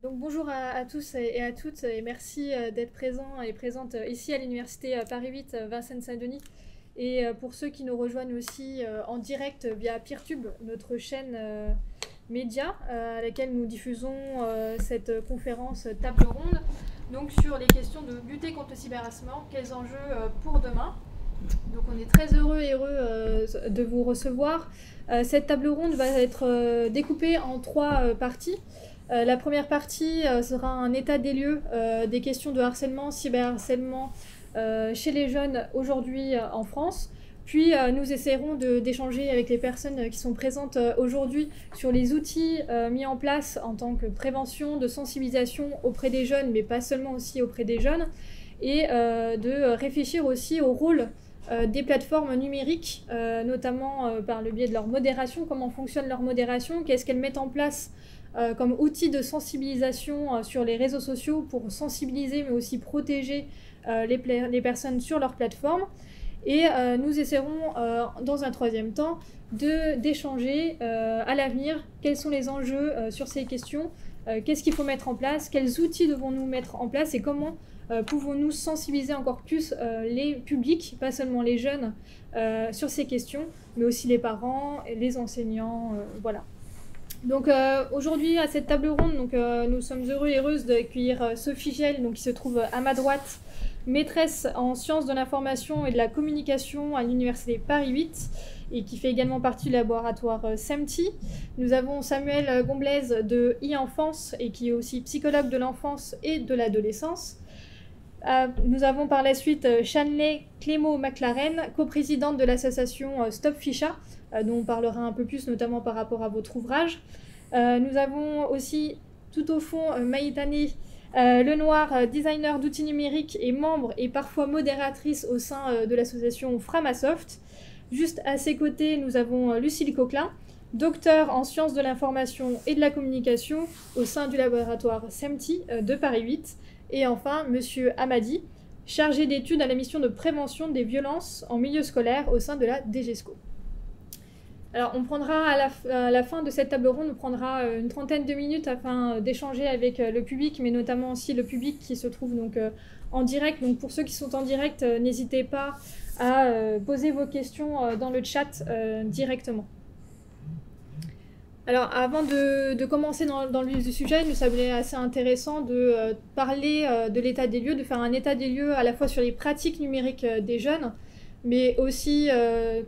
Donc bonjour à tous et à toutes et merci d'être présents et présentes ici à l'Université Paris 8 Vincennes-Saint-Denis. Et pour ceux qui nous rejoignent aussi en direct via Peertube, notre chaîne média à laquelle nous diffusons cette conférence table ronde donc sur les questions de lutter contre le cyberharcèlement, quels enjeux pour demain. Donc on est très heureux de vous recevoir. Cette table ronde va être découpée en trois parties. La première partie sera un état des lieux des questions de harcèlement, cyberharcèlement chez les jeunes aujourd'hui en France. Puis nous essaierons d'échanger avec les personnes qui sont présentes aujourd'hui sur les outils mis en place en tant que prévention, de sensibilisation auprès des jeunes, mais pas seulement aussi auprès des jeunes, et de réfléchir aussi au rôle des plateformes numériques, notamment par le biais de leur modération, comment fonctionne leur modération, qu'est-ce qu'elles mettent en place comme outil de sensibilisation sur les réseaux sociaux pour sensibiliser mais aussi protéger les personnes sur leur plateforme. Et nous essaierons dans un troisième temps d'échanger à l'avenir quels sont les enjeux sur ces questions, qu'est-ce qu'il faut mettre en place, quels outils devons-nous mettre en place et comment pouvons-nous sensibiliser encore plus les publics, pas seulement les jeunes, sur ces questions, mais aussi les parents, les enseignants, voilà. Donc aujourd'hui à cette table ronde, nous sommes heureux et heureuses d'accueillir Sophie Giel, qui se trouve à ma droite, maîtresse en sciences de l'information et de la communication à l'Université Paris 8 et qui fait également partie du laboratoire SEMTI. Nous avons Samuel Gomblaise de e-Enfance et qui est aussi psychologue de l'enfance et de l'adolescence. Nous avons par la suite Shanley Clément-McLaren, coprésidente de l'association Stop Ficha, dont on parlera un peu plus notamment par rapport à votre ouvrage. Nous avons aussi tout au fond Maïtani Lenoir, designer d'outils numériques et membre et parfois modératrice au sein de l'association Framasoft. Juste à ses côtés, nous avons Lucille Coquelin, docteur en sciences de l'information et de la communication au sein du laboratoire SEMTI de Paris 8. Et enfin, Monsieur Hamadi, chargé d'études à la mission de prévention des violences en milieu scolaire au sein de la DGESCO. Alors, on prendra à la fin de cette table ronde, on prendra une trentaine de minutes afin d'échanger avec le public, mais notamment aussi le public qui se trouve donc en direct. Donc, pour ceux qui sont en direct, n'hésitez pas à poser vos questions dans le chat directement. Alors, avant de commencer dans le vif du sujet, il nous semblait assez intéressant de parler de l'état des lieux, de faire un état des lieux à la fois sur les pratiques numériques des jeunes, mais aussi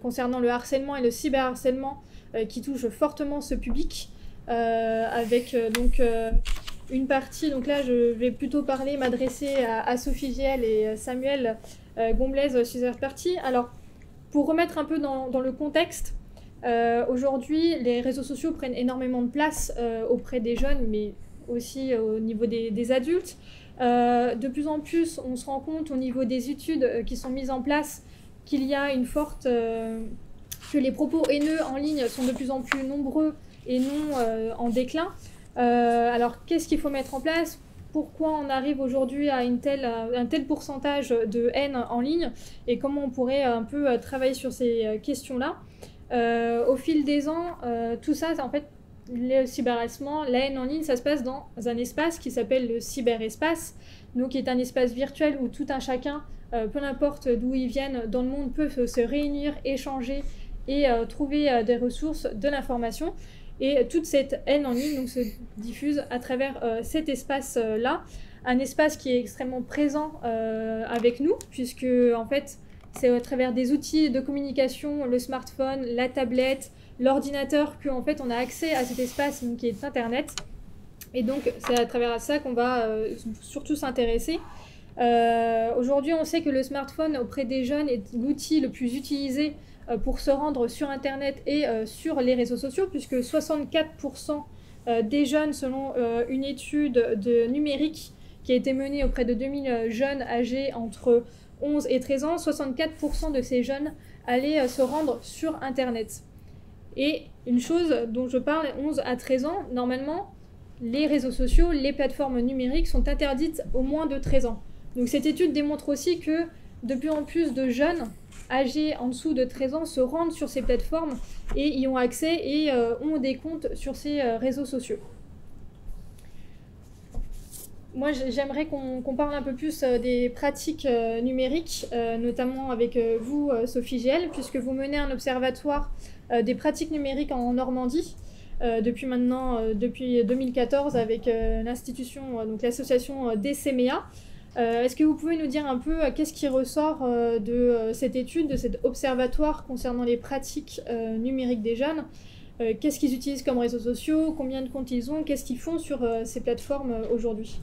concernant le harcèlement et le cyberharcèlement qui touchent fortement ce public, avec une partie, donc là je vais plutôt m'adresser à Sophie Giel et Samuel Gomblaise sur cette partie. Alors, pour remettre un peu dans le contexte, aujourd'hui les réseaux sociaux prennent énormément de place auprès des jeunes, mais aussi au niveau des adultes. De plus en plus, on se rend compte au niveau des études qui sont mises en place qu'il y a une forte... que les propos haineux en ligne sont de plus en plus nombreux et non en déclin. Alors, qu'est-ce qu'il faut mettre en place ? Pourquoi on arrive aujourd'hui à un tel pourcentage de haine en ligne et comment on pourrait un peu travailler sur ces questions-là. Au fil des ans, tout ça, en fait, le cyberharcèlement, la haine en ligne, ça se passe dans un espace qui s'appelle le cyberespace, donc qui est un espace virtuel où tout un chacun, peu importe d'où ils viennent dans le monde, peut se réunir, échanger et trouver des ressources, de l'information. Et toute cette haine en ligne donc, se diffuse à travers cet espace-là, un espace qui est extrêmement présent avec nous, puisque en fait, c'est à travers des outils de communication, le smartphone, la tablette, l'ordinateur, qu'en fait on a accès à cet espace donc, qui est Internet. Et donc c'est à travers ça qu'on va surtout s'intéresser. Aujourd'hui, on sait que le smartphone auprès des jeunes est l'outil le plus utilisé pour se rendre sur Internet et sur les réseaux sociaux, puisque 64% des jeunes, selon une étude de numérique qui a été menée auprès de 2000 jeunes âgés entre 11 et 13 ans, 64% de ces jeunes allaient se rendre sur Internet. Et une chose dont je parle, 11 à 13 ans, normalement, les réseaux sociaux, les plateformes numériques sont interdites aux moins de 13 ans. Donc cette étude démontre aussi que de plus en plus de jeunes âgés en dessous de 13 ans se rendent sur ces plateformes et y ont accès et ont des comptes sur ces réseaux sociaux. moi, j'aimerais qu'on parle un peu plus des pratiques numériques, notamment avec vous, Sophie Giel, puisque vous menez un observatoire des pratiques numériques en Normandie depuis 2014 avec l'institution, donc l'association DCMEA. Est-ce que vous pouvez nous dire un peu qu'est-ce qui ressort de cette étude, de cet observatoire concernant les pratiques numériques des jeunes? Qu'est-ce qu'ils utilisent comme réseaux sociaux? Combien de comptes ils ont? Qu'est-ce qu'ils font sur ces plateformes aujourd'hui?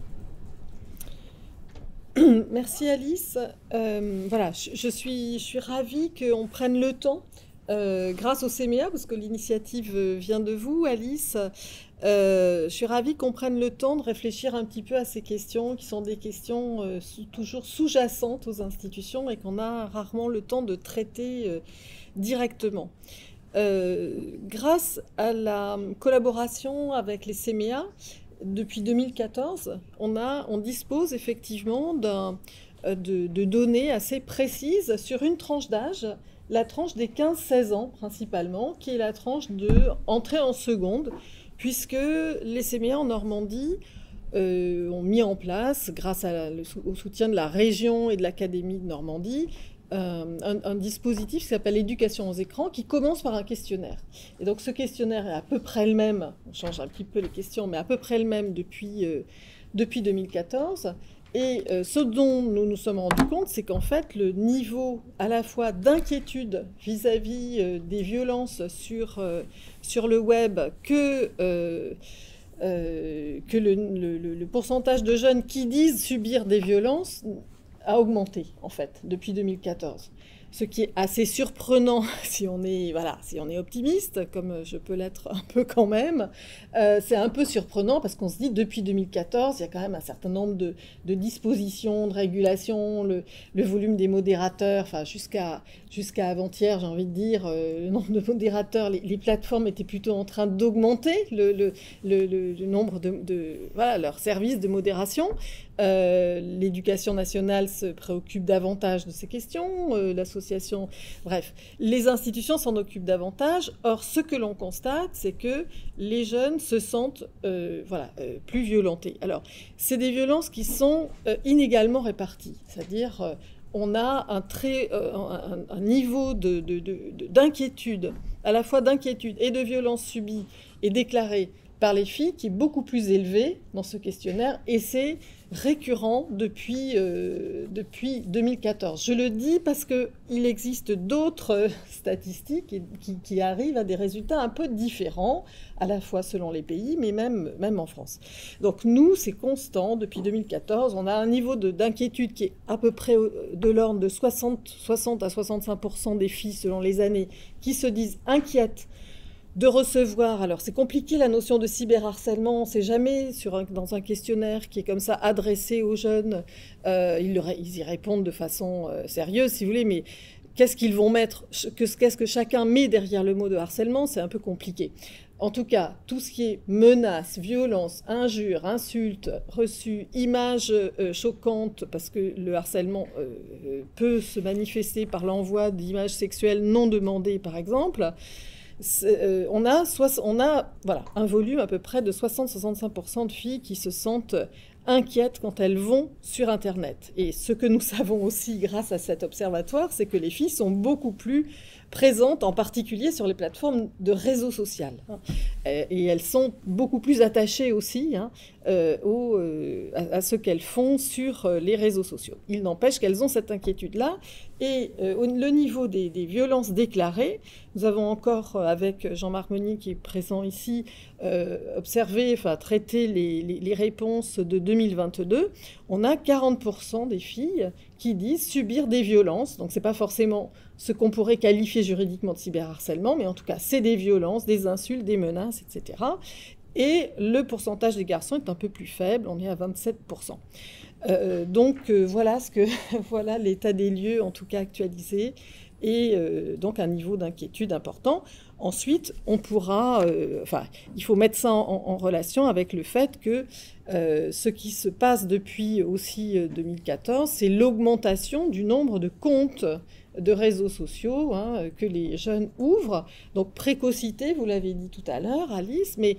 Merci Alice. Voilà, je suis ravie qu'on prenne le temps, grâce au CMEA, parce que l'initiative vient de vous, Alice. Je suis ravie qu'on prenne le temps de réfléchir un petit peu à ces questions, qui sont des questions toujours sous-jacentes aux institutions et qu'on a rarement le temps de traiter directement. Grâce à la collaboration avec les CMEA, depuis 2014, on dispose effectivement de données assez précises sur une tranche d'âge, la tranche des 15-16 ans principalement, qui est la tranche de entrée en seconde, puisque les CMEA en Normandie ont mis en place, grâce au soutien de la région et de l'Académie de Normandie, un dispositif qui s'appelle l'éducation aux écrans, qui commence par un questionnaire. Et donc ce questionnaire est à peu près le même, on change un petit peu les questions, mais à peu près le même depuis 2014. Et ce dont nous nous sommes rendus compte, c'est qu'en fait, le niveau à la fois d'inquiétude vis-à-vis des violences sur le web que le pourcentage de jeunes qui disent subir des violences a augmenté, en fait, depuis 2014. Ce qui est assez surprenant si on est optimiste, comme je peux l'être un peu quand même. C'est un peu surprenant parce qu'on se dit, depuis 2014, il y a quand même un certain nombre de dispositions, de régulations, le volume des modérateurs, enfin jusqu'à avant-hier, j'ai envie de dire, le nombre de modérateurs, les plateformes étaient plutôt en train d'augmenter le nombre voilà, leurs services de modération. L'éducation nationale se préoccupe davantage de ces questions, l'association, bref, les institutions s'en occupent davantage. Or, ce que l'on constate, c'est que les jeunes se sentent plus violentés. Alors, c'est des violences qui sont inégalement réparties, c'est-à-dire on a un niveau d'inquiétude, à la fois d'inquiétude et de violence subie et déclarée par les filles, qui est beaucoup plus élevé dans ce questionnaire, et c'est récurrent depuis 2014. Je le dis parce qu'il existe d'autres statistiques qui arrivent à des résultats un peu différents, à la fois selon les pays, mais même en France. Donc nous, c'est constant depuis 2014. On a un niveau d'inquiétude qui est à peu près de l'ordre de 60 à 65% des filles, selon les années, qui se disent inquiètes de recevoir. Alors c'est compliqué la notion de cyberharcèlement, on ne sait jamais dans un questionnaire qui est comme ça adressé aux jeunes, ils y répondent de façon sérieuse si vous voulez, mais qu'est-ce qu'ils vont mettre, qu'est-ce que chacun met derrière le mot de harcèlement, c'est un peu compliqué. En tout cas, tout ce qui est menaces, violences, injures, insultes reçues, images choquantes, parce que le harcèlement peut se manifester par l'envoi d'images sexuelles non demandées par exemple, on a un volume à peu près de 60-65% de filles qui se sentent inquiètes quand elles vont sur Internet. Et ce que nous savons aussi grâce à cet observatoire, c'est que les filles sont beaucoup plus présentes, en particulier sur les plateformes de réseau social. Et elles sont beaucoup plus attachées aussi à ce qu'elles font sur les réseaux sociaux. Il n'empêche qu'elles ont cette inquiétude-là. Et le niveau des violences déclarées, nous avons encore, avec Jean-Marc Meunier qui est présent ici, traité les réponses de 2022. On a 40% des filles qui disent subir des violences. Donc c'est pas forcément ce qu'on pourrait qualifier juridiquement de cyberharcèlement, mais en tout cas c'est des violences, des insultes, des menaces, etc. Et le pourcentage des garçons est un peu plus faible, on est à 27%. Voilà l'état des lieux, en tout cas actualisé, et donc un niveau d'inquiétude important. Ensuite, on pourra, il faut mettre ça en relation avec le fait que Ce qui se passe depuis aussi 2014, c'est l'augmentation du nombre de comptes de réseaux sociaux que les jeunes ouvrent. Donc précocité, vous l'avez dit tout à l'heure, Alice, mais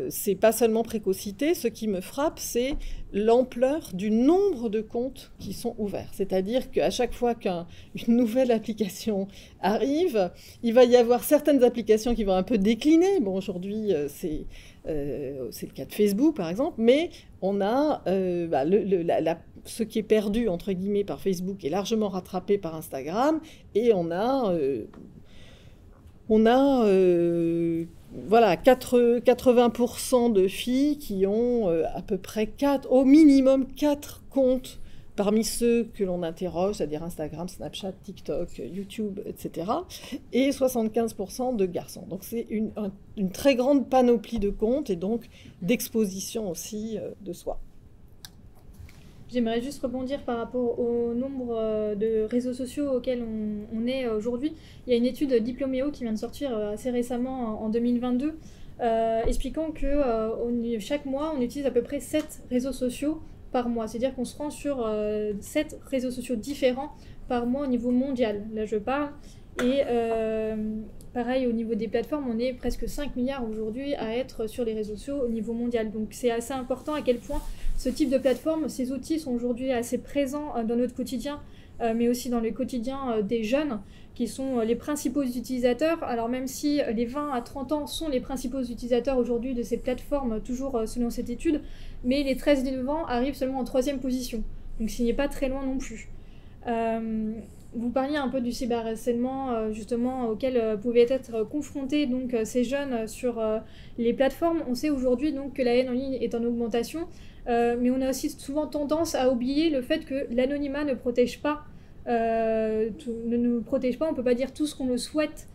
c'est pas seulement précocité. Ce qui me frappe, c'est l'ampleur du nombre de comptes qui sont ouverts. C'est-à-dire qu'à chaque fois qu'une nouvelle application arrive, il va y avoir certaines applications qui vont un peu décliner. Bon, aujourd'hui, c'est le cas de Facebook, par exemple, mais on a ce qui est perdu, entre guillemets, par Facebook est largement rattrapé par Instagram, et on a voilà, 80% de filles qui ont à peu près au minimum 4 comptes parmi ceux que l'on interroge, c'est-à-dire Instagram, Snapchat, TikTok, YouTube, etc. Et 75% de garçons. Donc c'est une très grande panoplie de comptes et donc d'exposition aussi de soi. J'aimerais juste rebondir par rapport au nombre de réseaux sociaux auxquels on est aujourd'hui. Il y a une étude Diplomeo qui vient de sortir assez récemment en 2022, expliquant que chaque mois, on utilise à peu près 7 réseaux sociaux par mois. C'est-à-dire qu'on se rend sur 7 réseaux sociaux différents par mois au niveau mondial. Là, je parle. Et pareil, au niveau des plateformes, on est presque 5 milliards aujourd'hui à être sur les réseaux sociaux au niveau mondial. Donc c'est assez important à quel point ce type de plateforme, ces outils sont aujourd'hui assez présents dans notre quotidien, mais aussi dans le quotidien des jeunes, qui sont les principaux utilisateurs. Alors même si les 20 à 30 ans sont les principaux utilisateurs aujourd'hui de ces plateformes, toujours selon cette étude, mais les 13-19 ans arrivent seulement en 3e position. Donc ce n'est pas très loin non plus. Vous parliez un peu du cyberharcèlement justement auquel pouvaient être confrontés donc ces jeunes sur les plateformes. On sait aujourd'hui donc que la haine en ligne est en augmentation, mais on a aussi souvent tendance à oublier le fait que l'anonymat ne protège pas, ne nous protège pas. On peut pas dire tout ce qu'on le souhaite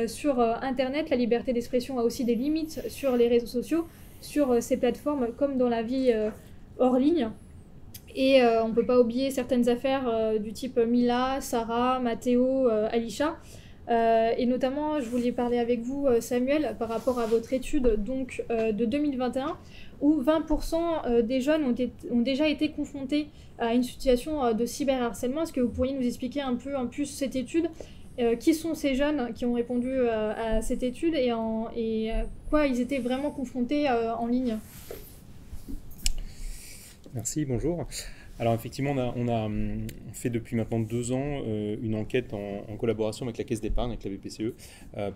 sur Internet. La liberté d'expression a aussi des limites sur les réseaux sociaux, sur ces plateformes comme dans la vie hors ligne. Et on ne peut pas oublier certaines affaires du type Mila, Sarah, Matteo, Alisha. Et notamment, je voulais parler avec vous, Samuel, par rapport à votre étude donc, de 2021, où 20% des jeunes ont déjà été confrontés à une situation de cyberharcèlement. Est-ce que vous pourriez nous expliquer un peu en plus cette étude ? Qui sont ces jeunes qui ont répondu à cette étude et à quoi ils étaient vraiment confrontés en ligne ? Merci, bonjour. Alors effectivement, on fait depuis maintenant 2 ans une enquête en collaboration avec la Caisse d'épargne, avec la BPCE,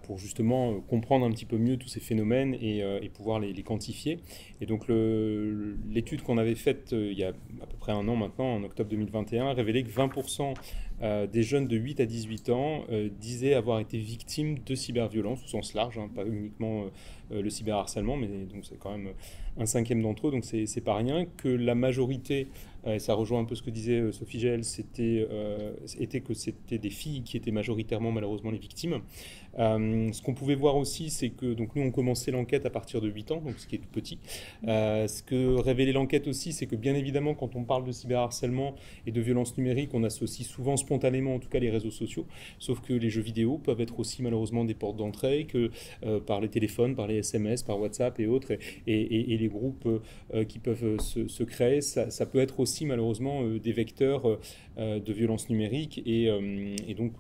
pour justement comprendre un petit peu mieux tous ces phénomènes et pouvoir les quantifier. Et donc l'étude qu'on avait faite il y a à peu près 1 an maintenant, en octobre 2021, révélait que 20% des jeunes de 8 à 18 ans disaient avoir été victimes de cyberviolence au sens large, pas uniquement le cyberharcèlement, mais donc c'est quand même 1/5 d'entre eux, donc c'est pas rien. Que la majorité, et ça rejoint un peu ce que disait Sophie Gell, était que c'était des filles qui étaient majoritairement malheureusement les victimes. Ce qu'on pouvait voir aussi, c'est que donc nous on commençait l'enquête à partir de 8 ans, donc ce qui est tout petit. Ce que révélait l'enquête aussi, c'est que bien évidemment quand on parle de cyberharcèlement et de violence numérique, on associe souvent spontanément en tout cas les réseaux sociaux, sauf que les jeux vidéo peuvent être aussi malheureusement des portes d'entrée, que par les téléphones, par les SMS, par WhatsApp et autres, et les groupes qui peuvent se créer, ça peut être aussi malheureusement des vecteurs de violence numérique, et donc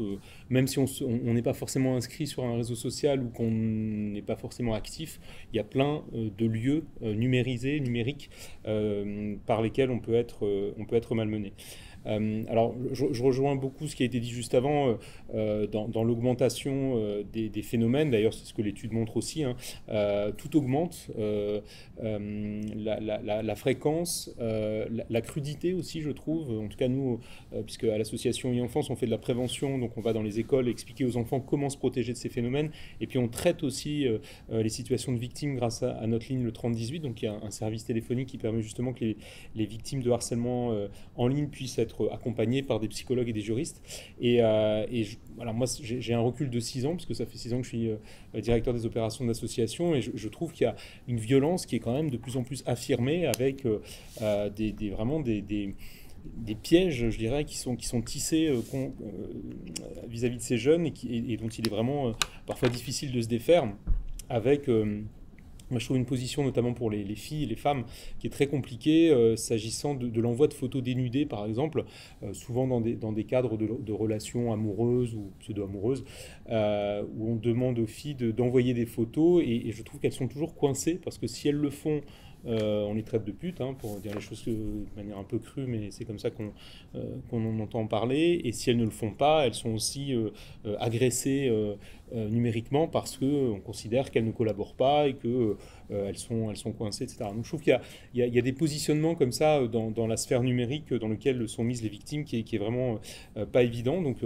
même si on n'est pas forcément inscrit sur un réseau social ou qu'on n'est pas forcément actif, il y a plein de lieux numérisés, numériques, par lesquels on peut être malmené. Alors, je rejoins beaucoup ce qui a été dit juste avant dans l'augmentation des phénomènes. D'ailleurs, c'est ce que l'étude montre aussi. Tout augmente, la fréquence, la crudité aussi, je trouve. En tout cas, nous, puisque à l'association e-enfance, on fait de la prévention, donc on va dans les écoles expliquer aux enfants comment se protéger de ces phénomènes. Et puis, on traite aussi les situations de victimes grâce à notre ligne le 3018. Donc, il y a un service téléphonique qui permet justement que les victimes de harcèlement en ligne puissent être accompagnés par des psychologues et des juristes. Voilà, moi, j'ai un recul de 6 ans, parce que ça fait 6 ans que je suis directeur des opérations de l'association, et je trouve qu'il y a une violence qui est quand même de plus en plus affirmée, avec vraiment des pièges, je dirais, qui sont tissés vis-à-vis de ces jeunes, et dont il est vraiment parfois difficile de se défaire, avec Moi, je trouve une position, notamment pour les filles et les femmes, qui est très compliquée, s'agissant de l'envoi de photos dénudées, par exemple, souvent dans des cadres de relations amoureuses ou pseudo-amoureuses, où on demande aux filles d'envoyer des photos, et je trouve qu'elles sont toujours coincées, parce que si elles le font, on les traite de putes, hein, pour dire les choses de manière un peu crue, mais c'est comme ça qu'on en entend parler. Et si elles ne le font pas, elles sont aussi agressées numériquement parce qu'on considère qu'elles ne collaborent pas et qu'elles sont coincées, etc. Donc je trouve qu'il y a des positionnements comme ça dans la sphère numérique dans lequel sont mises les victimes qui est vraiment pas évident. Donc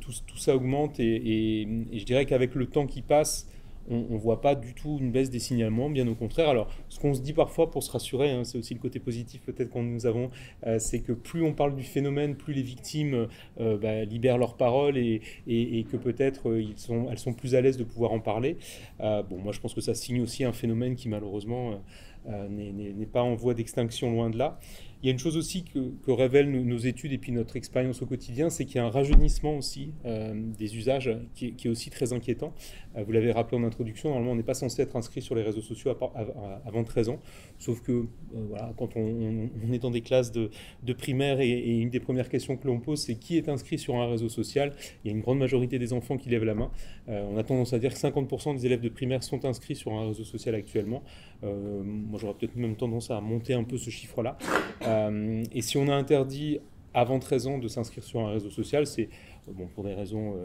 tout ça augmente et je dirais qu'avec le temps qui passe, on ne voit pas du tout une baisse des signalements, bien au contraire. Alors, ce qu'on se dit parfois pour se rassurer, hein, c'est aussi le côté positif peut-être qu'on nous avons, c'est que plus on parle du phénomène, plus les victimes libèrent leur parole et que peut-être elles sont plus à l'aise de pouvoir en parler. Bon, moi je pense que ça signe aussi un phénomène qui malheureusement n'est pas en voie d'extinction, loin de là. Il y a une chose aussi que révèlent nos études et puis notre expérience au quotidien, c'est qu'il y a un rajeunissement aussi des usages qui est aussi très inquiétant. Vous l'avez rappelé en introduction, normalement on n'est pas censé être inscrit sur les réseaux sociaux avant 13 ans, sauf que voilà, quand on est dans des classes de primaire et une des premières questions que l'on pose, c'est qui est inscrit sur un réseau social. Il y a une grande majorité des enfants qui lèvent la main. On a tendance à dire que 50% des élèves de primaire sont inscrits sur un réseau social actuellement. Moi j'aurais peut-être même tendance à monter un peu ce chiffre-là. Et si on a interdit avant 13 ans de s'inscrire sur un réseau social, c'est pour des raisons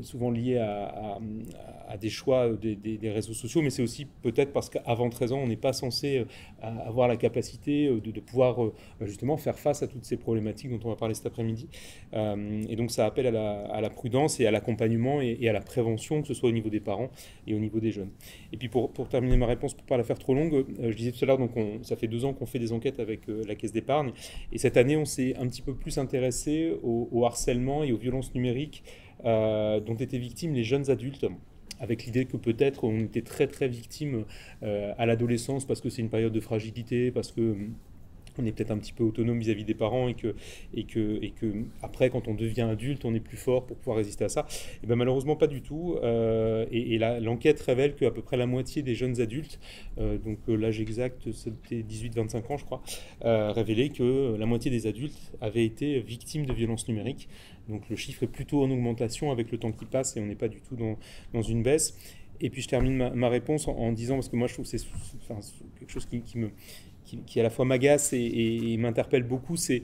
souvent liées à des choix des réseaux sociaux, mais c'est aussi peut-être parce qu'avant 13 ans, on n'est pas censé avoir la capacité de pouvoir justement faire face à toutes ces problématiques dont on va parler cet après-midi. Et donc ça appelle à la prudence et à l'accompagnement et à la prévention, que ce soit au niveau des parents et au niveau des jeunes. Et puis pour terminer ma réponse, pour ne pas la faire trop longue, je disais tout à l'heure, donc ça fait 2 ans qu'on fait des enquêtes avec la Caisse d'épargne, et cette année, on s'est un petit peu plus intéressé au harcèlement et aux violences numériques dont étaient victimes les jeunes adultes, avec l'idée que peut-être on était très très victime à l'adolescence parce que c'est une période de fragilité, parce que on est peut-être un petit peu autonome vis-à-vis des parents et que après, quand on devient adulte, on est plus fort pour pouvoir résister à ça. Et bien malheureusement pas du tout. L'enquête révèle qu'à peu près la moitié des jeunes adultes, donc l'âge exact c'était 18-25 ans je crois, révélait que la moitié des adultes avaient été victimes de violences numériques. Donc le chiffre est plutôt en augmentation avec le temps qui passe et on n'est pas du tout dans une baisse. Et puis je termine ma réponse en disant, parce que moi je trouve que c'est quelque chose qui à la fois m'agace et m'interpelle beaucoup, c'est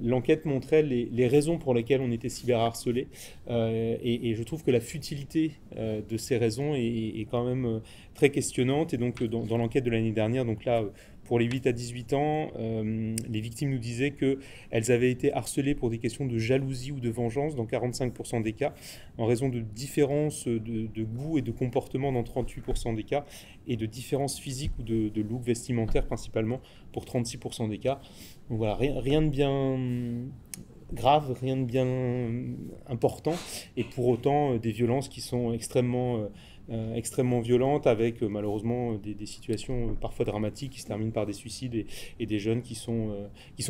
l'enquête montrait les raisons pour lesquelles on était cyberharcelé. Et je trouve que la futilité de ces raisons est quand même très questionnante. Et donc dans l'enquête de l'année dernière, donc là, pour les 8 à 18 ans, les victimes nous disaient qu'elles avaient été harcelées pour des questions de jalousie ou de vengeance dans 45% des cas, en raison de différences de goût et de comportement dans 38% des cas, et de différences physiques ou de look vestimentaire principalement pour 36% des cas. Donc voilà, rien de bien grave, rien de bien important, et pour autant des violences qui sont extrêmement violentes, avec malheureusement des situations parfois dramatiques qui se terminent par des suicides et des jeunes qui sont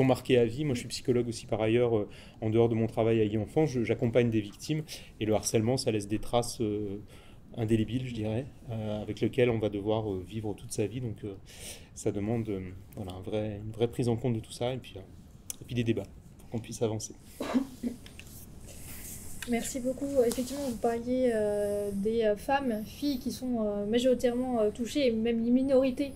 marqués à vie. Moi je suis psychologue aussi par ailleurs, en dehors de mon travail à e-enfance, j'accompagne des victimes, et le harcèlement ça laisse des traces indélébiles, je dirais, avec lesquelles on va devoir vivre toute sa vie. Donc ça demande voilà, une vraie prise en compte de tout ça, et puis des débats pour qu'on puisse avancer. Merci beaucoup. Effectivement, vous parliez des femmes, filles qui sont majoritairement touchées, et même les minorités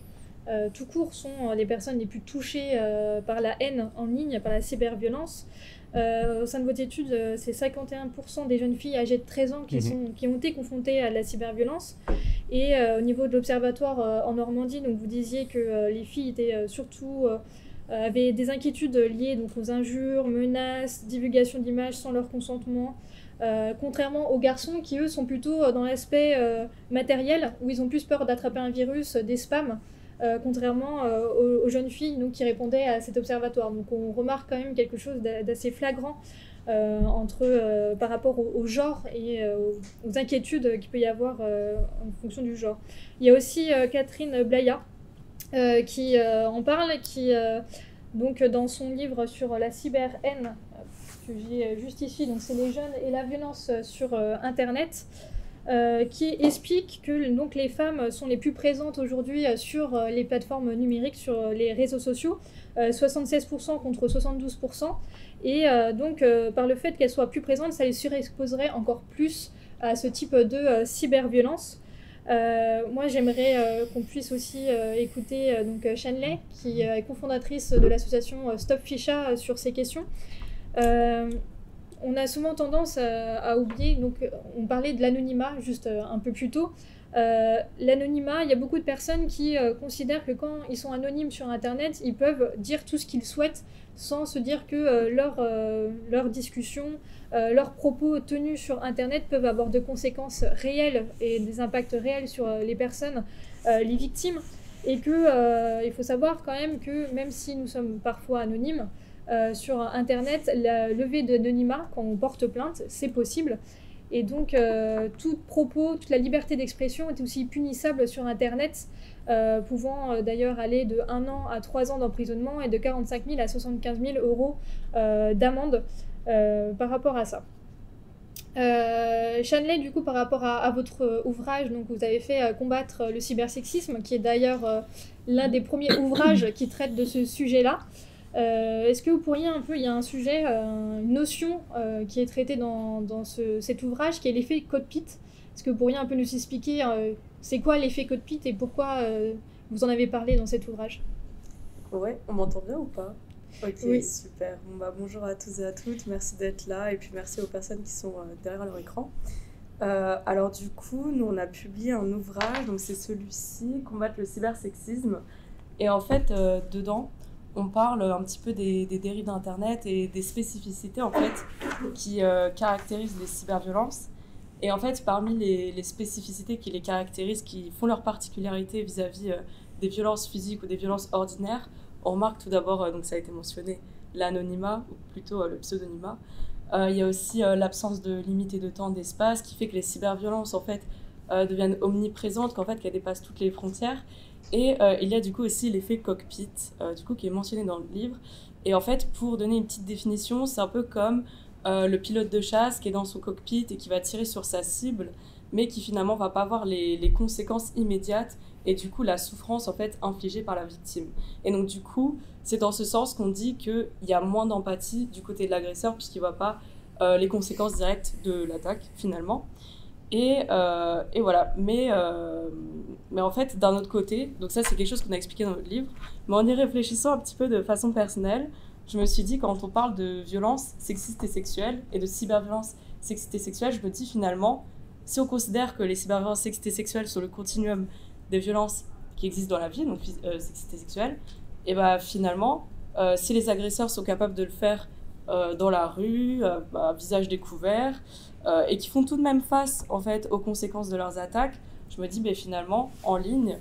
tout court sont les personnes les plus touchées par la haine en ligne, par la cyberviolence. Au sein de votre étude, c'est 51% des jeunes filles âgées de 13 ans qui ont été confrontées à la cyberviolence. Et au niveau de l'observatoire en Normandie, donc vous disiez que les filles étaient surtout avaient des inquiétudes liées donc, aux injures, menaces, divulgation d'images sans leur consentement. Contrairement aux garçons qui eux sont plutôt dans l'aspect matériel, où ils ont plus peur d'attraper un virus, des spams, contrairement aux jeunes filles donc, qui répondaient à cet observatoire. Donc on remarque quand même quelque chose d'assez flagrant par rapport au genre et aux inquiétudes qu'il peut y avoir en fonction du genre. Il y a aussi Catherine Blaya qui en parle, qui donc dans son livre sur la cyber-haine, que j'ai juste ici, donc c'est les jeunes et la violence sur Internet. qui explique que donc, les femmes sont les plus présentes aujourd'hui sur les plateformes numériques, sur les réseaux sociaux, 76% contre 72%. Et donc, par le fait qu'elles soient plus présentes, ça les surexposerait encore plus à ce type de cyberviolence. Moi, j'aimerais qu'on puisse aussi écouter donc, Shanley, qui est cofondatrice de l'association Stop Ficha sur ces questions. On a souvent tendance à oublier, donc on parlait de l'anonymat juste un peu plus tôt. L'anonymat, il y a beaucoup de personnes qui considèrent que quand ils sont anonymes sur Internet, ils peuvent dire tout ce qu'ils souhaitent sans se dire que leurs discussions, leurs propos tenus sur Internet peuvent avoir de conséquences réelles et des impacts réels sur les personnes, les victimes. Et qu'il faut savoir quand même que même si nous sommes parfois anonymes, sur Internet, la levée d'anonymat, quand on porte plainte, c'est possible. Et donc, tout propos, toute la liberté d'expression est aussi punissable sur Internet, pouvant d'ailleurs aller de 1 an à 3 ans d'emprisonnement et de 45 000 à 75 000 euros d'amende par rapport à ça. Shanley, du coup, par rapport à votre ouvrage, donc vous avez fait Combattre le cybersexisme, qui est d'ailleurs l'un des premiers ouvrages qui traite de ce sujet-là. Est-ce que vous pourriez un peu, il y a un sujet, une notion qui est traitée dans cet ouvrage, qui est l'effet cockpit. Est-ce que vous pourriez un peu nous expliquer c'est quoi l'effet cockpit et pourquoi vous en avez parlé dans cet ouvrage? Ouais, on m'entend bien ou pas? Ok, oui. Super. Bon, bonjour à tous et à toutes, merci d'être là et puis merci aux personnes qui sont derrière leur écran. Alors du coup, nous on a publié un ouvrage, donc c'est celui-ci, Combattre le cybersexisme. Et en fait, dedans, on parle un petit peu des dérives d'Internet et des spécificités en fait qui caractérisent les cyberviolences. Et en fait, parmi les spécificités qui les caractérisent, qui font leur particularité vis-à-vis des violences physiques ou des violences ordinaires, on remarque tout d'abord, donc ça a été mentionné, l'anonymat, ou plutôt le pseudonymat. Il y a aussi l'absence de limite et de temps, d'espace, qui fait que les cyberviolences en fait deviennent omniprésentes, qu'elles dépassent toutes les frontières. Et il y a du coup aussi l'effet cockpit, du coup, qui est mentionné dans le livre. Et en fait, pour donner une petite définition, c'est un peu comme le pilote de chasse qui est dans son cockpit et qui va tirer sur sa cible, mais qui finalement va pas avoir les conséquences immédiates et du coup la souffrance en fait infligée par la victime. Et donc du coup, c'est dans ce sens qu'on dit qu'il y a moins d'empathie du côté de l'agresseur puisqu'il voit pas les conséquences directes de l'attaque finalement. Et voilà, mais en fait, d'un autre côté, donc ça c'est quelque chose qu'on a expliqué dans notre livre, mais en y réfléchissant un petit peu de façon personnelle, je me suis dit, quand on parle de violence sexiste et sexuelle, et de cyberviolence sexiste et sexuelle, je me dis finalement, si on considère que les cyberviolences sexistes et sexuelles sont le continuum des violences qui existent dans la vie, donc sexistes et sexuelles, et bah finalement, si les agresseurs sont capables de le faire dans la rue, à visage découvert, et qui font tout de même face en fait aux conséquences de leurs attaques, je me dis finalement en ligne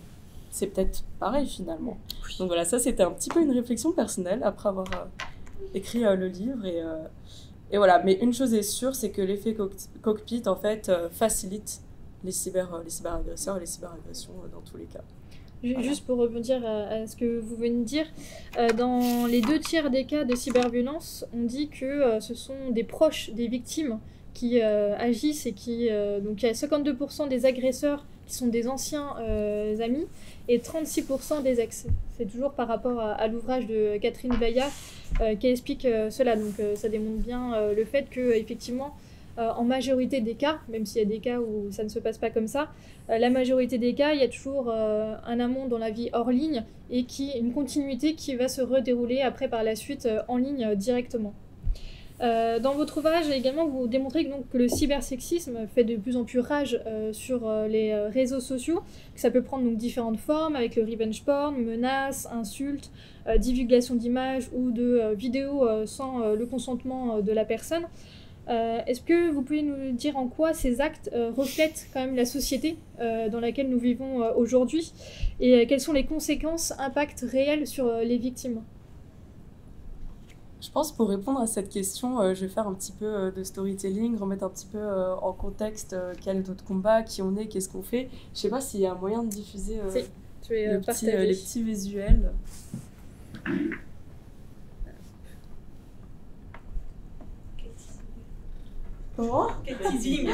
c'est peut-être pareil finalement. Oui. Donc voilà, ça c'était un petit peu une réflexion personnelle après avoir écrit le livre et voilà. Mais une chose est sûre, c'est que l'effet cockpit en fait facilite les cyberagresseurs et les cyberagressions dans tous les cas. Voilà. Juste pour rebondir à ce que vous venez de dire, dans les 2/3 des cas de cyberviolence, on dit que ce sont des proches des victimes qui agissent et donc il y a 52% des agresseurs qui sont des anciens amis et 36% des ex. C'est toujours par rapport à l'ouvrage de Catherine Vaillat qui explique cela. Donc ça démontre bien le fait qu'effectivement, en majorité des cas, même s'il y a des cas où ça ne se passe pas comme ça, la majorité des cas, il y a toujours un amont dans la vie hors ligne et une continuité qui va se redérouler après par la suite en ligne directement. Dans votre ouvrage également, vous démontrez donc, que le cybersexisme fait de plus en plus rage sur les réseaux sociaux, que ça peut prendre donc, différentes formes avec le revenge porn, menaces, insultes, divulgation d'images ou de vidéos sans le consentement de la personne. Est-ce que vous pouvez nous dire en quoi ces actes reflètent quand même la société dans laquelle nous vivons aujourd'hui et quelles sont les conséquences, impacts réels sur les victimes ? Je pense pour répondre à cette question, je vais faire un petit peu de storytelling, remettre un petit peu en contexte quel est notre combat, qui on est, qu'est-ce qu'on fait. Je sais pas s'il y a un moyen de diffuser les petits visuels. Comment ? Quel teasing.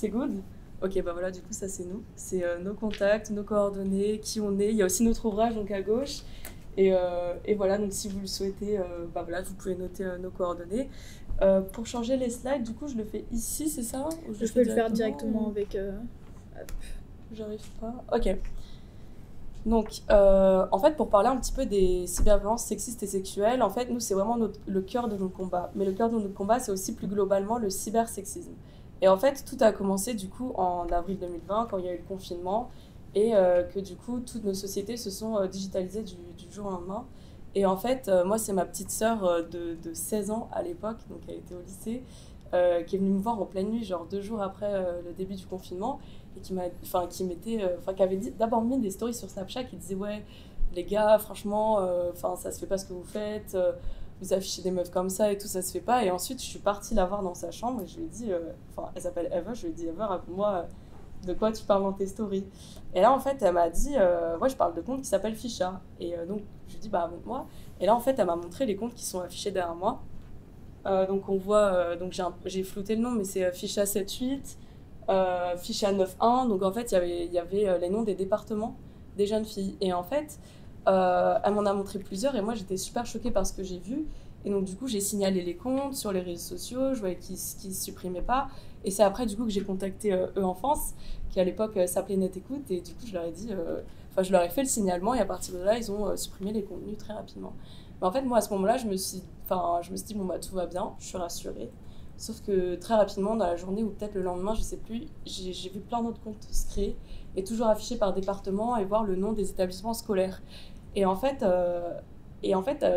C'est good? Ok, bah voilà, du coup, ça c'est nous. C'est nos contacts, nos coordonnées, qui on est. Il y a aussi notre ouvrage, donc à gauche. Et voilà, donc si vous le souhaitez, bah voilà, vous pouvez noter nos coordonnées. Pour changer les slides, du coup, je le fais ici, c'est ça? Ou Je peux le faire directement avec... J'arrive pas. Ok. Donc, en fait, pour parler un petit peu des cyberviolences sexistes et sexuelles, en fait, nous, c'est vraiment le cœur de notre combat. Mais le cœur de notre combat, c'est aussi plus globalement le cybersexisme. Et en fait, tout a commencé, du coup, en avril 2020, quand il y a eu le confinement, et que, du coup, toutes nos sociétés se sont digitalisées du jour au lendemain. Et en fait, moi, c'est ma petite sœur de 16 ans à l'époque, donc elle était au lycée, qui est venue me voir en pleine nuit, genre 2 jours après le début du confinement, et qui avait d'abord mis des stories sur Snapchat qui disait ouais les gars franchement ça se fait pas ce que vous faites, vous affichez des meufs comme ça et tout, ça se fait pas. Et ensuite je suis partie la voir dans sa chambre et je lui ai dit elle s'appelle Eva, je lui ai dit Eva, raconte-moi de quoi tu parles dans tes stories. Et là en fait elle m'a dit ouais je parle de comptes qui s'appellent Ficha. Et donc je lui ai dit bah montre-moi. Et là en fait elle m'a montré les comptes qui sont affichés derrière moi. Donc on voit donc j'ai flouté le nom mais c'est Ficha 78, Ficha 9.1, donc en fait il y avait les noms des départements des jeunes filles. Et en fait elle m'en a montré plusieurs et moi j'étais super choquée par ce que j'ai vu. Et donc du coup j'ai signalé les comptes sur les réseaux sociaux, je voyais qu'ils se supprimaient pas. Et c'est après du coup que j'ai contacté E-Enfance, qui à l'époque s'appelait Net Écoute, et du coup je leur ai dit, je leur ai fait le signalement, et à partir de là ils ont supprimé les contenus très rapidement. Mais en fait moi à ce moment-là je me suis dit bon bah tout va bien, je suis rassurée. Sauf que très rapidement, dans la journée ou peut-être le lendemain, je sais plus, j'ai vu plein d'autres comptes se créer et toujours affichés par département et voir le nom des établissements scolaires. Et en fait,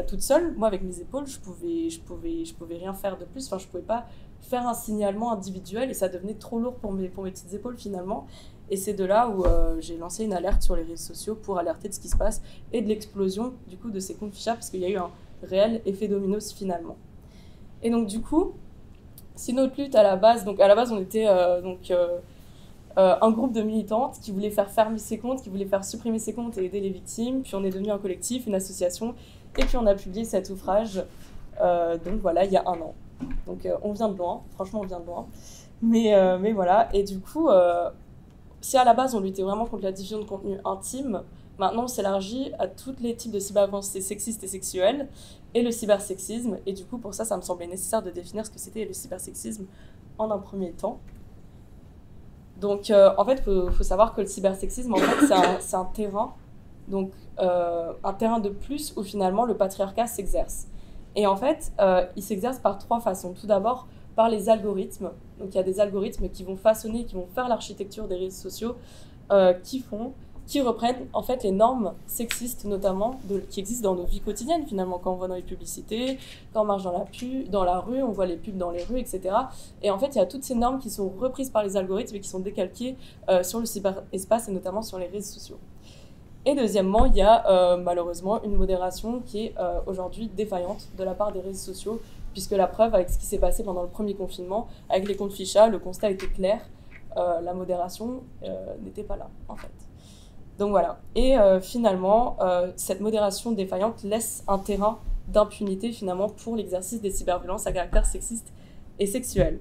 toute seule, moi avec mes épaules, je pouvais rien faire de plus. Enfin, je pouvais pas faire un signalement individuel et ça devenait trop lourd pour mes petites épaules finalement. Et c'est de là où j'ai lancé une alerte sur les réseaux sociaux pour alerter de ce qui se passe et de l'explosion du coup de ces comptes Ficha, parce qu'il y a eu un réel effet domino finalement. Et donc du coup, c'est notre lutte à la base. Donc à la base, on était un groupe de militantes qui voulaient faire fermer ces comptes, qui voulaient faire supprimer ces comptes et aider les victimes. Puis on est devenu un collectif, une association, et puis on a publié cet ouvrage. Donc voilà, il y a 1 an. Donc on vient de loin, franchement on vient de loin. Mais voilà, et du coup, si à la base on luttait vraiment contre la diffusion de contenu intime, maintenant on s'élargit à tous les types de cyberviolences sexistes et sexuelles et le cybersexisme. Et du coup, pour ça me semblait nécessaire de définir ce que c'était le cybersexisme en un premier temps. Donc, en fait, faut savoir que le cybersexisme, en fait, c'est un terrain, donc un terrain de plus où finalement le patriarcat s'exerce. Et en fait, il s'exerce par 3 façons. Tout d'abord, par les algorithmes. Donc, il y a des algorithmes qui vont façonner, qui vont faire l'architecture des réseaux sociaux, qui reprennent en fait les normes sexistes notamment qui existent dans nos vies quotidiennes finalement, quand on va dans les publicités, quand on marche dans la rue, on voit les pubs dans les rues, etc. Et en fait il y a toutes ces normes qui sont reprises par les algorithmes et qui sont décalquées sur le cyberespace et notamment sur les réseaux sociaux. Et deuxièmement, il y a malheureusement une modération qui est aujourd'hui défaillante de la part des réseaux sociaux, puisque la preuve avec ce qui s'est passé pendant le premier confinement, avec les comptes Ficha, le constat était clair, la modération n'était pas là en fait. Donc voilà, et finalement, cette modération défaillante laisse un terrain d'impunité finalement pour l'exercice des cyberviolences à caractère sexiste et sexuel.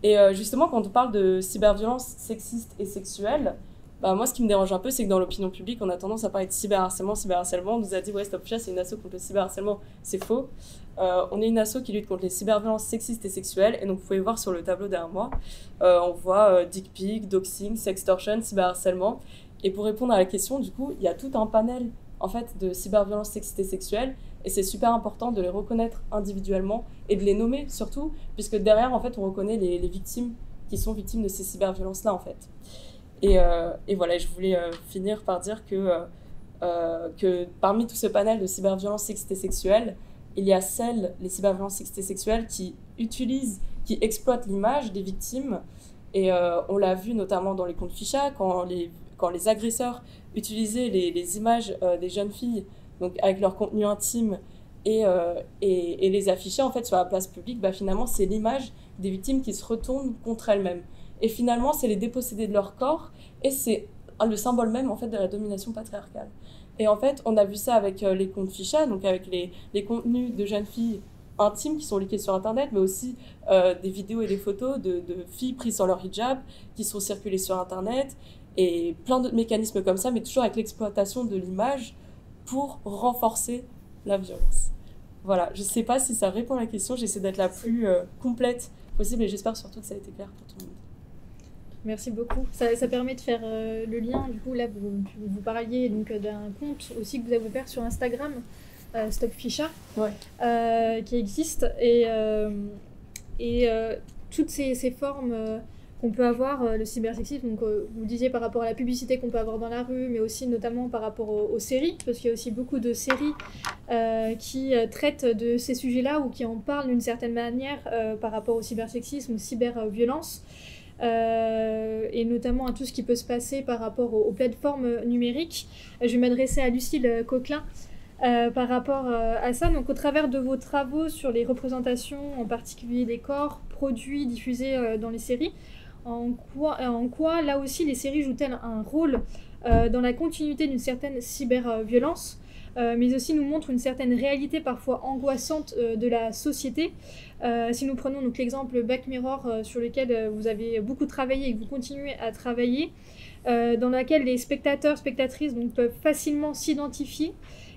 Et justement, quand on parle de cyberviolences sexistes et sexuelles, bah, moi ce qui me dérange un peu, c'est que dans l'opinion publique, on a tendance à parler de cyberharcèlement. On nous a dit ouais, Stop Ficha, c'est une asso contre le cyberharcèlement. C'est faux. On est une asso qui lutte contre les cyberviolences sexistes et sexuelles, et donc vous pouvez voir sur le tableau derrière moi, on voit dick pic, doxing, sextortion, cyberharcèlement. Et pour répondre à la question, du coup, il y a tout un panel en fait, de cyberviolences sexistes et sexuelles, et c'est super important de les reconnaître individuellement et de les nommer surtout, puisque derrière, en fait, on reconnaît les victimes qui sont victimes de ces cyberviolences-là, en fait. Et voilà, je voulais finir par dire que parmi tout ce panel de cyberviolences sexistes et sexuelles, il y a les cyberviolences sexistes et sexuelles qui exploitent l'image des victimes, et on l'a vu notamment dans les comptes Ficha, quand les agresseurs utilisaient les images des jeunes filles, donc avec leur contenu intime, et les affichaient en fait sur la place publique, bah, finalement c'est l'image des victimes qui se retourne contre elles-mêmes. Et finalement c'est les déposséder de leur corps, et c'est le symbole même en fait de la domination patriarcale. Et en fait on a vu ça avec les comptes Ficha, donc avec les contenus de jeunes filles intimes qui sont leakées sur Internet, mais aussi des vidéos et des photos de filles prises sans leur hijab qui sont circulées sur Internet, et plein d'autres mécanismes comme ça, mais toujours avec l'exploitation de l'image pour renforcer la violence. Voilà, je ne sais pas si ça répond à la question, j'essaie d'être la plus complète possible, et j'espère surtout que ça a été clair pour tout le monde. Merci beaucoup. Ça permet de faire le lien. Du coup, là, vous parliez donc d'un compte aussi que vous avez ouvert sur Instagram, Stop Ficha, qui existe. Et toutes ces formes qu'on peut avoir, le cybersexisme, donc vous disiez par rapport à la publicité qu'on peut avoir dans la rue, mais aussi notamment par rapport aux séries, parce qu'il y a aussi beaucoup de séries qui traitent de ces sujets-là ou qui en parlent d'une certaine manière par rapport au cybersexisme, aux cyberviolences. Et notamment à tout ce qui peut se passer par rapport aux plateformes numériques. Je vais m'adresser à Lucille Coquelin par rapport à ça. Donc, au travers de vos travaux sur les représentations, en particulier des corps, produits diffusés dans les séries, en quoi, là aussi, les séries jouent-elles un rôle dans la continuité d'une certaine cyberviolence, mais aussi nous montrent une certaine réalité parfois angoissante de la société. Si nous prenons donc l'exemple Black Mirror sur lequel vous avez beaucoup travaillé et que vous continuez à travailler, dans laquelle les spectateurs, spectatrices donc, peuvent facilement s'identifier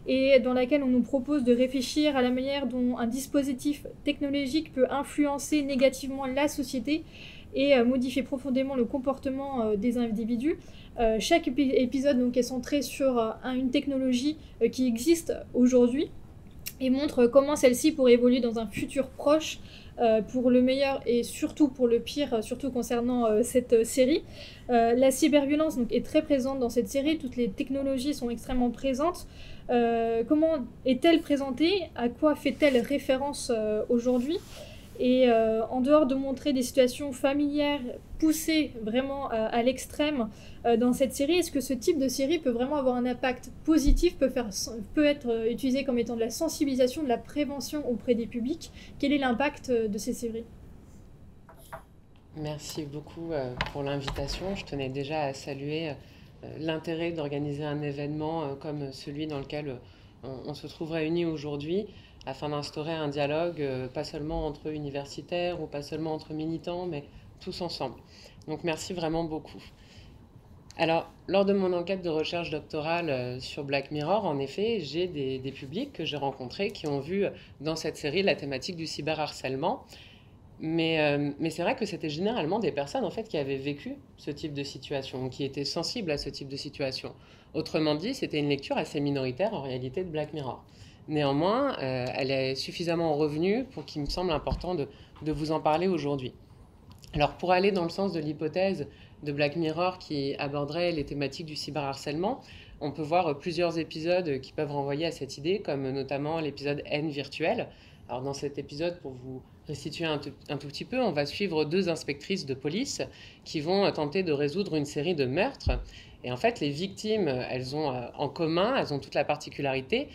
et dans laquelle on nous propose de réfléchir à la manière dont un dispositif technologique peut influencer négativement la société et modifier profondément le comportement des individus. Chaque épisode donc, est centré sur une technologie qui existe aujourd'hui et montre comment celle-ci pourrait évoluer dans un futur proche, pour le meilleur et surtout pour le pire, surtout concernant cette série. La cyberviolence donc, est très présente dans cette série, toutes les technologies sont extrêmement présentes. Comment est-elle présentée? À quoi fait-elle référence aujourd'hui? Et en dehors de montrer des situations familières poussées vraiment à l'extrême dans cette série, est-ce que ce type de série peut vraiment avoir un impact positif, peut être utilisé comme étant de la sensibilisation, de la prévention auprès des publics? Quel est l'impact de ces séries? Merci beaucoup pour l'invitation. Je tenais déjà à saluer l'intérêt d'organiser un événement comme celui dans lequel on se trouve réunis aujourd'hui, afin d'instaurer un dialogue, pas seulement entre universitaires ou pas seulement entre militants, mais tous ensemble. Donc merci vraiment beaucoup. Alors, lors de mon enquête de recherche doctorale sur Black Mirror, en effet, j'ai des publics que j'ai rencontrés qui ont vu dans cette série la thématique du cyberharcèlement. Mais c'est vrai que c'était généralement des personnes en fait, qui avaient vécu ce type de situation, qui étaient sensibles à ce type de situation. Autrement dit, c'était une lecture assez minoritaire en réalité de Black Mirror. Néanmoins, elle est suffisamment revenue pour qu'il me semble important de vous en parler aujourd'hui. Alors, pour aller dans le sens de l'hypothèse de Black Mirror qui aborderait les thématiques du cyberharcèlement, on peut voir plusieurs épisodes qui peuvent renvoyer à cette idée, comme notamment l'épisode Haine virtuelle. Alors, dans cet épisode, pour vous restituer un tout petit peu, on va suivre deux inspectrices de police qui vont tenter de résoudre une série de meurtres. Et en fait, les victimes, elles ont en commun, elles ont toute la particularité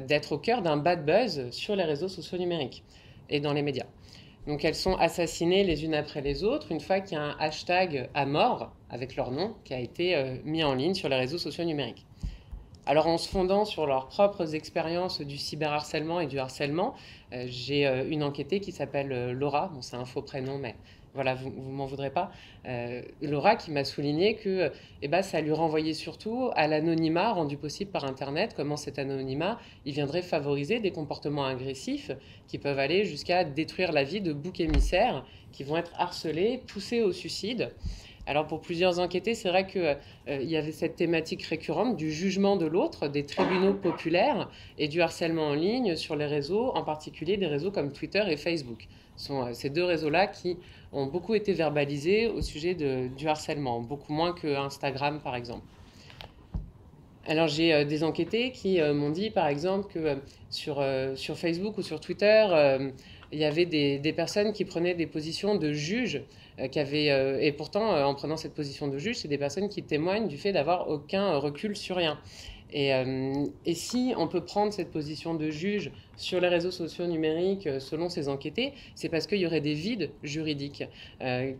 d'être au cœur d'un bad buzz sur les réseaux sociaux numériques et dans les médias. Donc elles sont assassinées les unes après les autres une fois qu'il y a un hashtag à mort avec leur nom qui a été mis en ligne sur les réseaux sociaux numériques. Alors en se fondant sur leurs propres expériences du cyberharcèlement et du harcèlement, j'ai une enquêtée qui s'appelle Laura, bon, c'est un faux prénom mais voilà, vous ne m'en voudrez pas, Laura qui m'a souligné que ça lui renvoyait surtout à l'anonymat rendu possible par Internet, comment cet anonymat il viendrait favoriser des comportements agressifs qui peuvent aller jusqu'à détruire la vie de boucs émissaires qui vont être harcelés, poussés au suicide. Alors pour plusieurs enquêtés, c'est vrai qu'il y avait cette thématique récurrente du jugement de l'autre, des tribunaux populaires et du harcèlement en ligne sur les réseaux, en particulier des réseaux comme Twitter et Facebook. Ce sont ces deux réseaux-là qui ont beaucoup été verbalisés au sujet du harcèlement, beaucoup moins que Instagram par exemple. Alors j'ai des enquêtés qui m'ont dit par exemple que sur Facebook ou sur Twitter, il y avait des personnes qui prenaient des positions de juge, et pourtant en prenant cette position de juge, c'est des personnes qui témoignent du fait d'avoir aucun recul sur rien. Et si on peut prendre cette position de juge sur les réseaux sociaux numériques selon ces enquêtés, c'est parce qu'il y aurait des vides juridiques,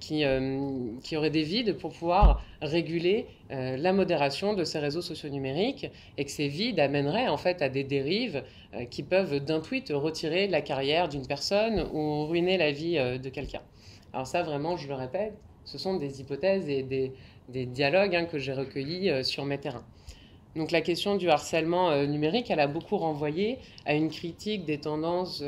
qui auraient des vides pour pouvoir réguler la modération de ces réseaux sociaux numériques, et que ces vides amèneraient en fait à des dérives qui peuvent d'un tweet retirer la carrière d'une personne ou ruiner la vie de quelqu'un. Alors ça, vraiment, je le répète, ce sont des hypothèses et des dialogues que j'ai recueillis sur mes terrains. Donc la question du harcèlement numérique, elle a beaucoup renvoyé à une critique des tendances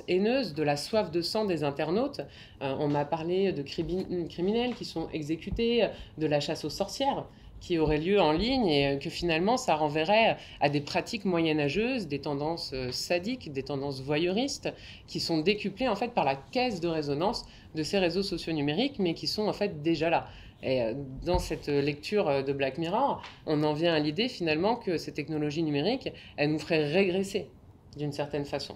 haineuses, de la soif de sang des internautes. On m'a parlé de criminels qui sont exécutés, de la chasse aux sorcières qui aurait lieu en ligne, et que finalement ça renverrait à des pratiques moyenâgeuses, des tendances sadiques, des tendances voyeuristes, qui sont décuplées en fait par la caisse de résonance de ces réseaux sociaux numériques, mais qui sont en fait déjà là. Et dans cette lecture de Black Mirror, on en vient à l'idée finalement que ces technologies numériques, elles nous feraient régresser d'une certaine façon.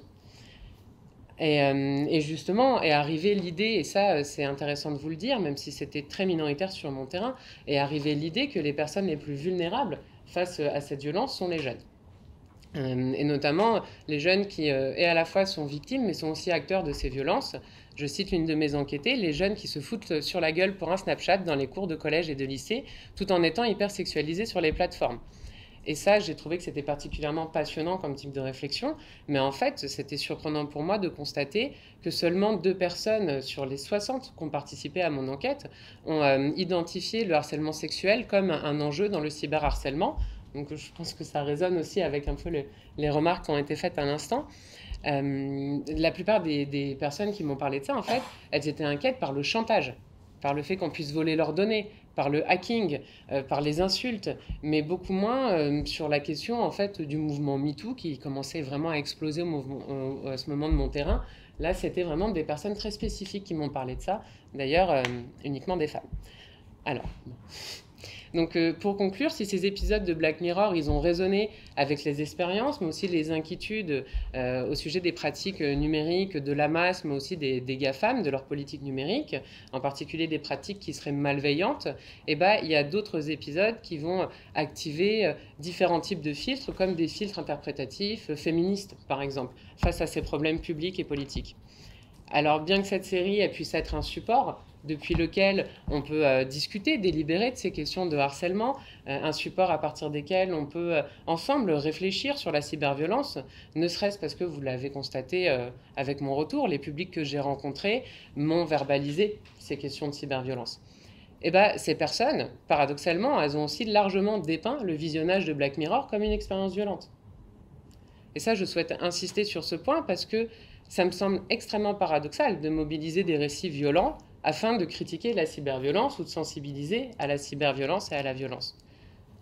Et justement, est arrivée l'idée, et ça c'est intéressant de vous le dire, même si c'était très minoritaire sur mon terrain, est arrivée l'idée que les personnes les plus vulnérables face à cette violence sont les jeunes. Et notamment les jeunes qui, et à la fois sont victimes, mais sont aussi acteurs de ces violences. Je cite l'une de mes enquêtées, les jeunes qui se foutent sur la gueule pour un Snapchat dans les cours de collège et de lycée, tout en étant hyper sexualisés sur les plateformes. Et ça, j'ai trouvé que c'était particulièrement passionnant comme type de réflexion, mais en fait, c'était surprenant pour moi de constater que seulement 2 personnes sur les 60 qui ont participé à mon enquête ont identifié le harcèlement sexuel comme un enjeu dans le cyberharcèlement. Donc je pense que ça résonne aussi avec un peu les remarques qui ont été faites à l'instant. La plupart des personnes qui m'ont parlé de ça, en fait, elles étaient inquiètes par le chantage, par le fait qu'on puisse voler leurs données, par le hacking, par les insultes, mais beaucoup moins sur la question en fait du mouvement MeToo qui commençait vraiment à exploser à ce moment de mon terrain. Là, c'était vraiment des personnes très spécifiques qui m'ont parlé de ça, d'ailleurs uniquement des femmes. Alors, bon. Donc pour conclure, si ces épisodes de Black Mirror, ils ont résonné avec les expériences, mais aussi les inquiétudes au sujet des pratiques numériques de la masse, mais aussi des GAFAM, de leur politique numérique, en particulier des pratiques qui seraient malveillantes, et ben, il y a d'autres épisodes qui vont activer différents types de filtres, comme des filtres interprétatifs, féministes par exemple, face à ces problèmes publics et politiques. Alors bien que cette série elle puisse être un support depuis lequel on peut discuter, délibérer de ces questions de harcèlement, un support à partir desquels on peut ensemble réfléchir sur la cyberviolence, ne serait-ce parce que vous l'avez constaté avec mon retour, les publics que j'ai rencontrés m'ont verbalisé ces questions de cyberviolence. Et bien ces personnes, paradoxalement, elles ont aussi largement dépeint le visionnage de Black Mirror comme une expérience violente. Et ça, je souhaite insister sur ce point parce que ça me semble extrêmement paradoxal de mobiliser des récits violents afin de critiquer la cyberviolence ou de sensibiliser à la cyberviolence et à la violence.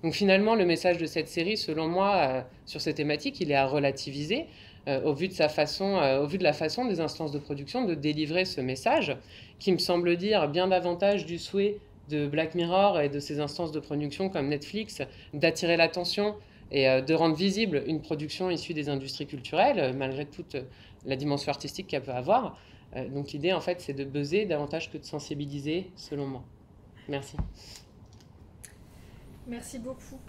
Donc finalement, le message de cette série, selon moi, sur ces thématiques, il est à relativiser au vu de la façon des instances de production de délivrer ce message, qui me semble dire bien davantage du souhait de Black Mirror et de ces instances de production comme Netflix d'attirer l'attention et de rendre visible une production issue des industries culturelles, malgré toute la dimension artistique qu'elle peut avoir. Donc l'idée, en fait, c'est de buzzer davantage que de sensibiliser, selon moi. Merci. Merci beaucoup.